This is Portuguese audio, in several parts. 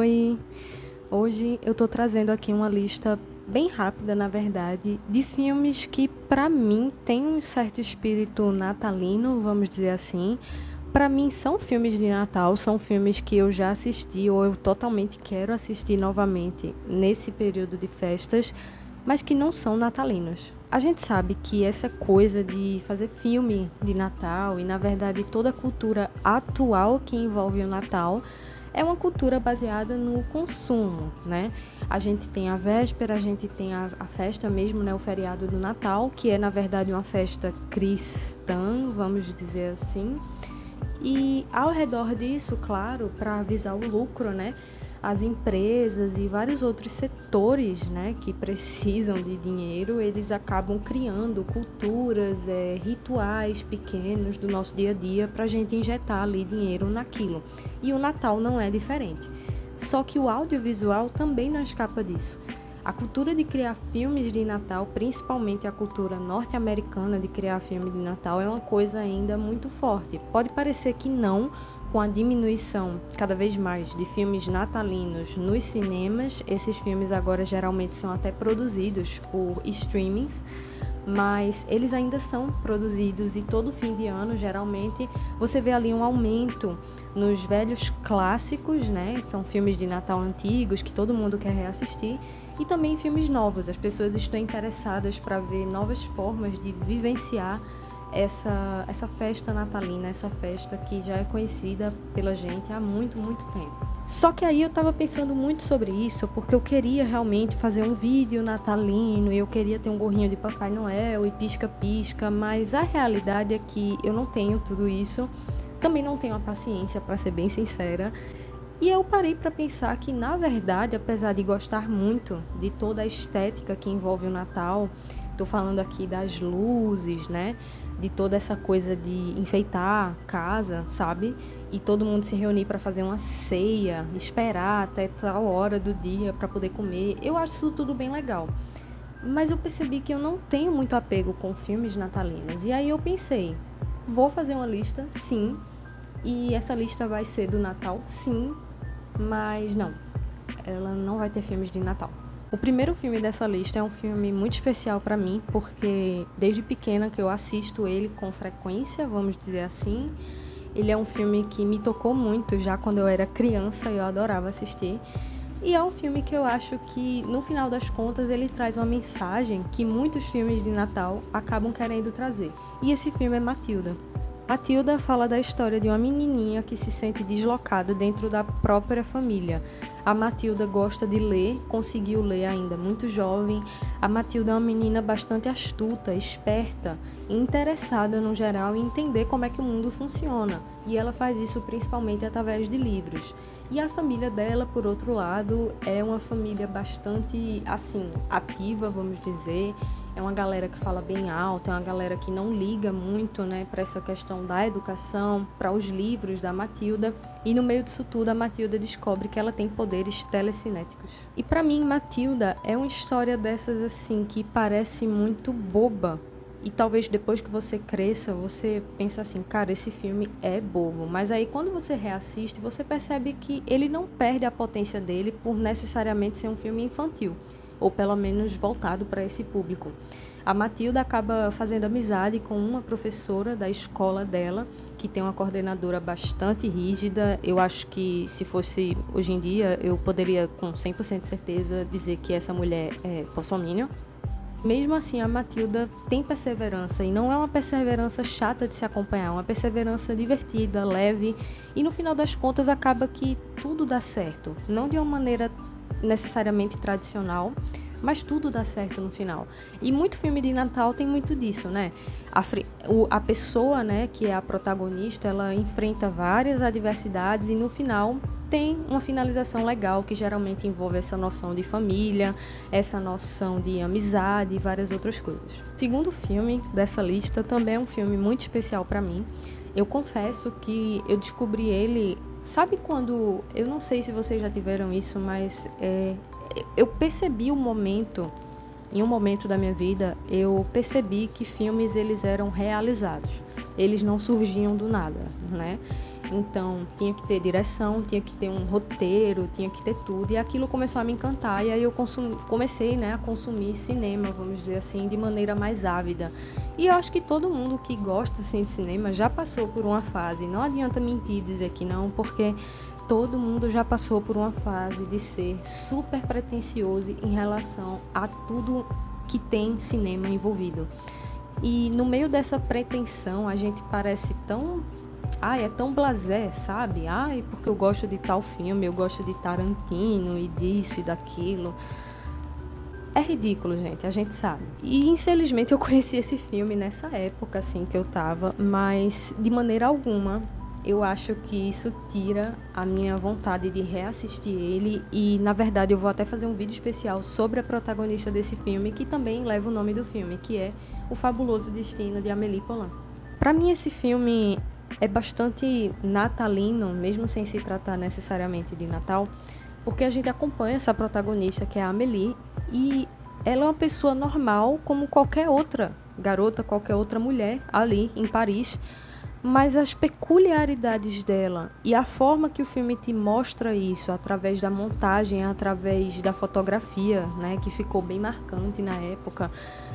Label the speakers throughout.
Speaker 1: Oi! Hoje eu tô trazendo aqui uma lista bem rápida, na verdade, de filmes que pra mim tem um certo espírito natalino, vamos dizer assim. Pra mim são filmes de Natal, são filmes que eu já assisti ou eu totalmente quero assistir novamente nesse período de festas, mas que não são natalinos. A gente sabe que essa coisa de fazer filme de Natal e, na verdade, toda a cultura atual que envolve o Natal é uma cultura baseada no consumo, né? A gente tem a véspera, a gente tem a festa mesmo, né? O feriado do Natal, que é, na verdade, uma festa cristã, vamos dizer assim. E ao redor disso, claro, para visar o lucro, né? As empresas e vários outros setores, né, que precisam de dinheiro, eles acabam criando culturas, rituais pequenos do nosso dia a dia para a gente injetar ali dinheiro naquilo. E o Natal não é diferente. Só que o audiovisual também não escapa disso. A cultura de criar filmes de Natal, principalmente a cultura norte-americana de criar filme de Natal, é uma coisa ainda muito forte. Pode parecer que não, com a diminuição cada vez mais de filmes natalinos nos cinemas, esses filmes agora geralmente são até produzidos por streamings, mas eles ainda são produzidos e todo fim de ano, geralmente, você vê ali um aumento nos velhos clássicos, né? São filmes de Natal antigos que todo mundo quer reassistir, e também filmes novos. As pessoas estão interessadas para ver novas formas de vivenciar essa festa natalina, essa festa que já é conhecida pela gente há muito, muito tempo. Só que aí eu tava pensando muito sobre isso, porque eu queria realmente fazer um vídeo natalino, e eu queria ter um gorrinho de Papai Noel e pisca-pisca, mas a realidade é que eu não tenho tudo isso, também não tenho a paciência, para ser bem sincera. E eu parei para pensar que, na verdade, apesar de gostar muito de toda a estética que envolve o Natal, estou falando aqui das luzes, né? De toda essa coisa de enfeitar casa, sabe? E todo mundo se reunir para fazer uma ceia, esperar até tal hora do dia para poder comer. Eu acho isso tudo bem legal. Mas eu percebi que eu não tenho muito apego com filmes natalinos. E aí eu pensei, vou fazer uma lista, sim. E essa lista vai ser do Natal, sim. Mas não, ela não vai ter filmes de Natal. O primeiro filme dessa lista é um filme muito especial para mim, porque desde pequena que eu assisto ele com frequência, vamos dizer assim. Ele é um filme que me tocou muito já quando eu era criança e eu adorava assistir. E é um filme que eu acho que, no final das contas, ele traz uma mensagem que muitos filmes de Natal acabam querendo trazer. E esse filme é Matilda. Matilda fala da história de uma menininha que se sente deslocada dentro da própria família. A Matilda gosta de ler, conseguiu ler ainda muito jovem. A Matilda é uma menina bastante astuta, esperta e interessada no geral em entender como é que o mundo funciona. E ela faz isso principalmente através de livros. E a família dela, por outro lado, é uma família bastante, assim, ativa, vamos dizer. É uma galera que fala bem alto, é uma galera que não liga muito, né, para essa questão da educação, para os livros da Matilda. E no meio disso tudo, a Matilda descobre que ela tem poderes telecinéticos. E para mim, Matilda é uma história dessas assim que parece muito boba. E talvez depois que você cresça, você pensa assim, cara, esse filme é bobo. Mas aí quando você reassiste, você percebe que ele não perde a potência dele por necessariamente ser um filme infantil, ou pelo menos voltado para esse público. A Matilda acaba fazendo amizade com uma professora da escola dela, que tem uma coordenadora bastante rígida. Eu acho que se fosse hoje em dia, eu poderia com 100% de certeza dizer que essa mulher é bolsominion. Mesmo assim, a Matilda tem perseverança, e não é uma perseverança chata de se acompanhar, é uma perseverança divertida, leve, e no final das contas acaba que tudo dá certo. Não de uma maneira necessariamente tradicional, mas tudo dá certo no final. E muito filme de Natal tem muito disso, né? A pessoa, né, que é a protagonista, ela enfrenta várias adversidades e no final tem uma finalização legal, que geralmente envolve essa noção de família, essa noção de amizade e várias outras coisas. O segundo filme dessa lista também é um filme muito especial para mim. Eu confesso que eu descobri ele, sabe quando, eu não sei se vocês já tiveram isso, mas eu percebi em um momento da minha vida, eu percebi que filmes eles eram realizados, eles não surgiam do nada, né? Então, tinha que ter direção, tinha que ter um roteiro, tinha que ter tudo. E aquilo começou a me encantar. E aí eu comecei, né, a consumir cinema, vamos dizer assim, de maneira mais ávida. E eu acho que todo mundo que gosta assim, de cinema já passou por uma fase. Não adianta mentir e dizer que não, porque todo mundo já passou por uma fase de ser super pretensioso em relação a tudo que tem cinema envolvido. E no meio dessa pretensão, a gente parece tão... Ai, é tão blasé, sabe? Ai, porque eu gosto de tal filme, eu gosto de Tarantino e disso e daquilo. É ridículo, gente, a gente sabe. E infelizmente eu conheci esse filme nessa época, assim, que eu tava, mas de maneira alguma eu acho que isso tira a minha vontade de reassistir ele. E na verdade eu vou até fazer um vídeo especial sobre a protagonista desse filme, que também leva o nome do filme, que é O Fabuloso Destino de Amélie Poulain. Pra mim esse filme é bastante natalino, mesmo sem se tratar necessariamente de Natal, porque a gente acompanha essa protagonista, que é a Amélie, e ela é uma pessoa normal como qualquer outra garota, qualquer outra mulher ali em Paris, mas as peculiaridades dela e a forma que o filme te mostra isso, através da montagem, através da fotografia, né, que ficou bem marcante na época,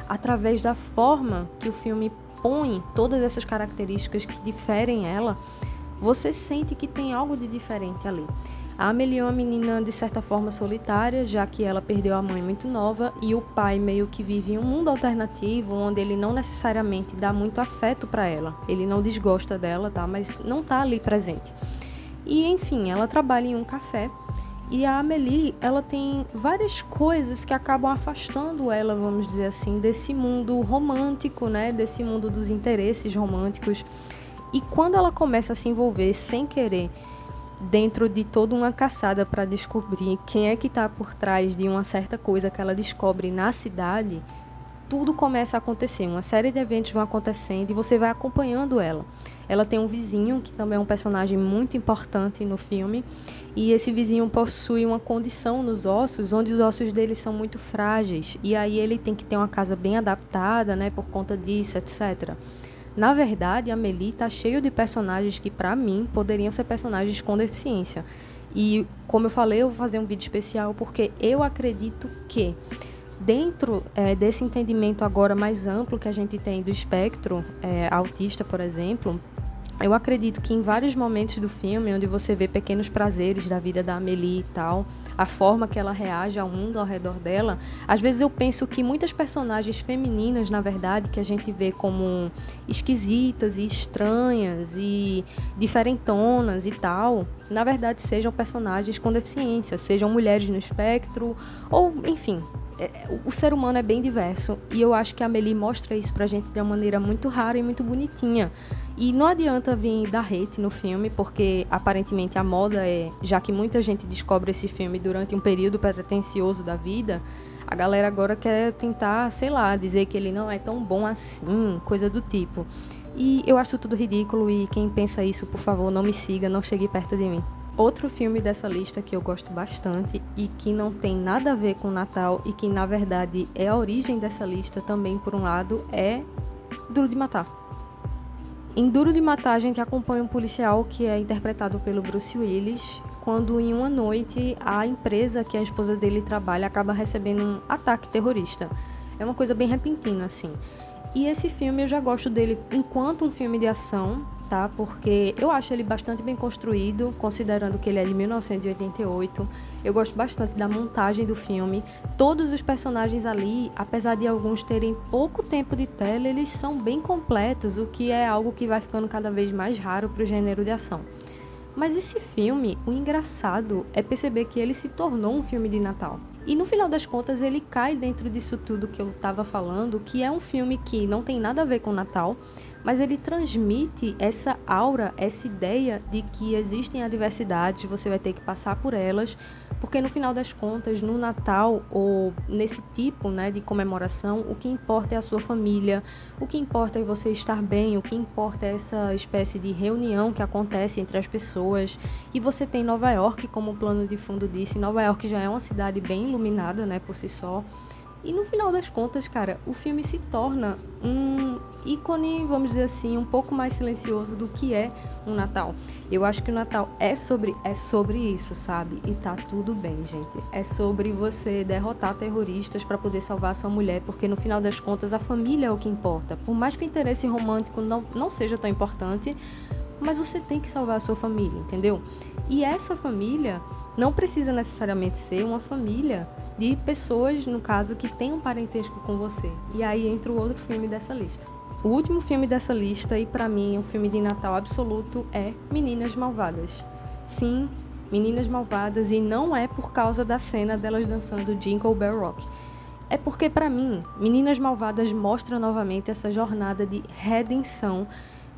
Speaker 1: através da forma que o filme põe todas essas características que diferem ela, você sente que tem algo de diferente ali. A Amélie é uma menina de certa forma solitária, já que ela perdeu a mãe muito nova e o pai meio que vive em um mundo alternativo onde ele não necessariamente dá muito afeto para ela. Ele não desgosta dela, tá? Mas não tá ali presente. E enfim, ela trabalha em um café e a Amélie, ela tem várias coisas que acabam afastando ela, vamos dizer assim, desse mundo romântico, né? Desse mundo dos interesses românticos. E quando ela começa a se envolver sem querer dentro de toda uma caçada para descobrir quem é que está por trás de uma certa coisa que ela descobre na cidade, tudo começa a acontecer, uma série de eventos vão acontecendo e você vai acompanhando ela. Ela tem um vizinho, que também é um personagem muito importante no filme, e esse vizinho possui uma condição nos ossos, onde os ossos dele são muito frágeis, e aí ele tem que ter uma casa bem adaptada, né, por conta disso, etc. Na verdade, a Amélie tá cheio de personagens que, pra mim, poderiam ser personagens com deficiência. E, como eu falei, eu vou fazer um vídeo especial porque eu acredito que, dentro desse entendimento agora mais amplo que a gente tem do espectro autista, por exemplo, eu acredito que em vários momentos do filme, onde você vê pequenos prazeres da vida da Amélie e tal, a forma que ela reage ao mundo ao redor dela, às vezes eu penso que muitas personagens femininas, na verdade, que a gente vê como esquisitas e estranhas e diferentonas e tal, na verdade sejam personagens com deficiência, sejam mulheres no espectro, ou enfim... O ser humano é bem diverso e eu acho que a Amélie mostra isso pra gente de uma maneira muito rara e muito bonitinha. E não adianta vir dar hate no filme, porque aparentemente a moda é, já que muita gente descobre esse filme durante um período pretensioso da vida, a galera agora quer tentar, sei lá, dizer que ele não é tão bom assim, coisa do tipo. E eu acho tudo ridículo e quem pensa isso, por favor, não me siga, não chegue perto de mim. Outro filme dessa lista que eu gosto bastante e que não tem nada a ver com Natal e que na verdade é a origem dessa lista também por um lado é Duro de Matar. Em Duro de Matar a gente acompanha um policial que é interpretado pelo Bruce Willis, quando em uma noite a empresa que a esposa dele trabalha acaba recebendo um ataque terrorista. É uma coisa bem repentina assim. E esse filme eu já gosto dele enquanto um filme de ação, tá? Porque eu acho ele bastante bem construído, considerando que ele é de 1988. Eu gosto bastante da montagem do filme. Todos os personagens ali, apesar de alguns terem pouco tempo de tela, eles são bem completos, o que é algo que vai ficando cada vez mais raro para o gênero de ação. Mas esse filme, o engraçado é perceber que ele se tornou um filme de Natal. E no final das contas ele cai dentro disso tudo que eu estava falando, que é um filme que não tem nada a ver com Natal, mas ele transmite essa aura, essa ideia de que existem adversidades, você vai ter que passar por elas, porque no final das contas, no Natal ou nesse tipo, né, de comemoração, o que importa é a sua família, o que importa é você estar bem, o que importa é essa espécie de reunião que acontece entre as pessoas. E você tem Nova York, como o plano de fundo disse, Nova York já é uma cidade bem iluminada, né, por si só. E no final das contas, cara, o filme se torna um ícone, vamos dizer assim, um pouco mais silencioso do que é um Natal. Eu acho que o Natal é sobre isso, sabe? E tá tudo bem, gente. É sobre você derrotar terroristas para poder salvar a sua mulher, porque no final das contas a família é o que importa. Por mais que o interesse romântico não seja tão importante, mas você tem que salvar a sua família, entendeu? E essa família não precisa necessariamente ser uma família de pessoas, no caso, que tem um parentesco com você. E aí entra o outro filme dessa lista. O último filme dessa lista, e pra mim um filme de Natal absoluto, é Meninas Malvadas. Sim, Meninas Malvadas, e não é por causa da cena delas dançando Jingle Bell Rock. É porque, pra mim, Meninas Malvadas mostra novamente essa jornada de redenção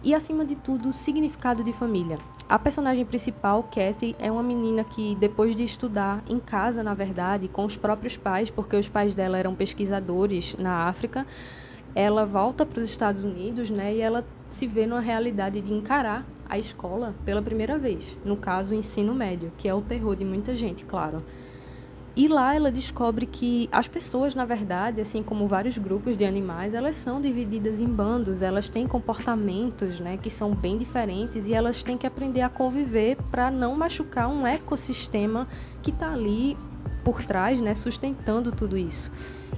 Speaker 1: e, acima de tudo, o significado de família. A personagem principal, Cassie, é uma menina que, depois de estudar em casa, na verdade, com os próprios pais, porque os pais dela eram pesquisadores na África, ela volta para os Estados Unidos, né, e ela se vê numa realidade de encarar a escola pela primeira vez, no caso, o ensino médio, que é o terror de muita gente, claro. E lá ela descobre que as pessoas, na verdade, assim como vários grupos de animais, elas são divididas em bandos, elas têm comportamentos, né, que são bem diferentes e elas têm que aprender a conviver para não machucar um ecossistema que está ali por trás, né, sustentando tudo isso.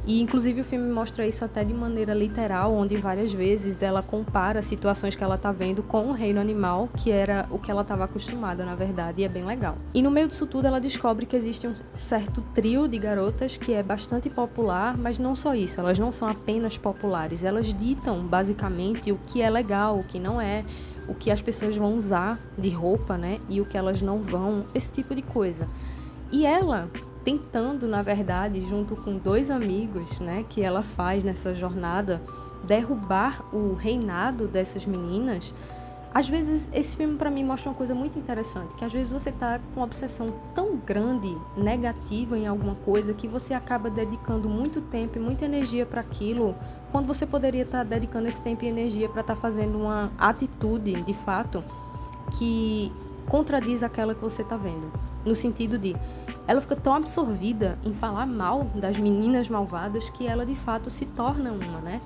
Speaker 1: E, inclusive, o filme mostra isso até de maneira literal, onde várias vezes ela compara situações que ela tá vendo com o reino animal, que era o que ela estava acostumada, na verdade, e é bem legal. E no meio disso tudo, ela descobre que existe um certo trio de garotas que é bastante popular, mas não só isso, elas não são apenas populares, elas ditam, basicamente, o que é legal, o que não é, o que as pessoas vão usar de roupa, né, e o que elas não vão, esse tipo de coisa. E ela, tentando, na verdade, junto com dois amigos, né, que ela faz nessa jornada, derrubar o reinado dessas meninas. Às vezes, esse filme para mim mostra uma coisa muito interessante, que às vezes você tá com uma obsessão tão grande, negativa em alguma coisa, que você acaba dedicando muito tempo e muita energia para aquilo, quando você poderia estar dedicando esse tempo e energia para estar fazendo uma atitude, de fato, que contradiz aquela que você tá vendo. No sentido de, ela fica tão absorvida em falar mal das meninas malvadas que ela de fato se torna uma, né?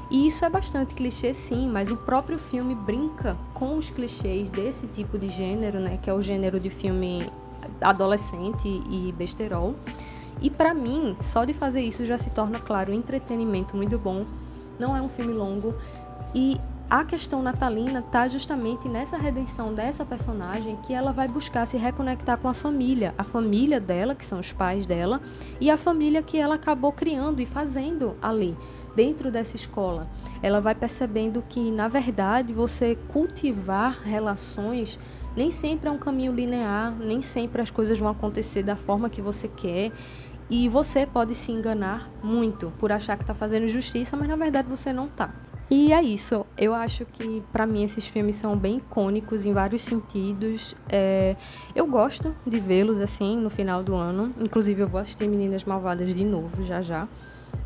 Speaker 1: E isso é bastante clichê, sim, mas o próprio filme brinca com os clichês desse tipo de gênero, né? Que é o gênero de filme adolescente e besterol. E pra mim, só de fazer isso já se torna, claro, um entretenimento muito bom. Não é um filme longo e a questão natalina está justamente nessa redenção dessa personagem, que ela vai buscar se reconectar com a família dela, que são os pais dela, e a família que ela acabou criando e fazendo ali, dentro dessa escola. Ela vai percebendo que, na verdade, você cultivar relações nem sempre é um caminho linear, nem sempre as coisas vão acontecer da forma que você quer. E você pode se enganar muito por achar que está fazendo justiça, mas na verdade você não está. E é isso, eu acho que pra mim esses filmes são bem icônicos em vários sentidos. Eu gosto de vê-los assim no final do ano, inclusive eu vou assistir Meninas Malvadas de novo já já.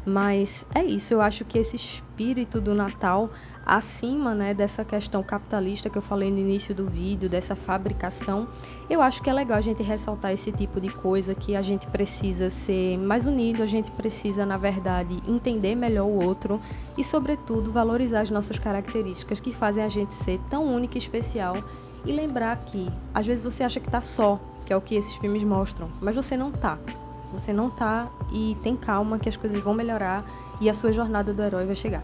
Speaker 1: Mas é isso, eu acho que esse espírito do Natal, acima, né, dessa questão capitalista que eu falei no início do vídeo, dessa fabricação, eu acho que é legal a gente ressaltar esse tipo de coisa, que a gente precisa ser mais unido, a gente precisa, na verdade, entender melhor o outro e, sobretudo, valorizar as nossas características que fazem a gente ser tão única e especial, e lembrar que, às vezes, você acha que tá só, que é o que esses filmes mostram, mas você não tá. Você não tá, e tem calma que as coisas vão melhorar e a sua jornada do herói vai chegar.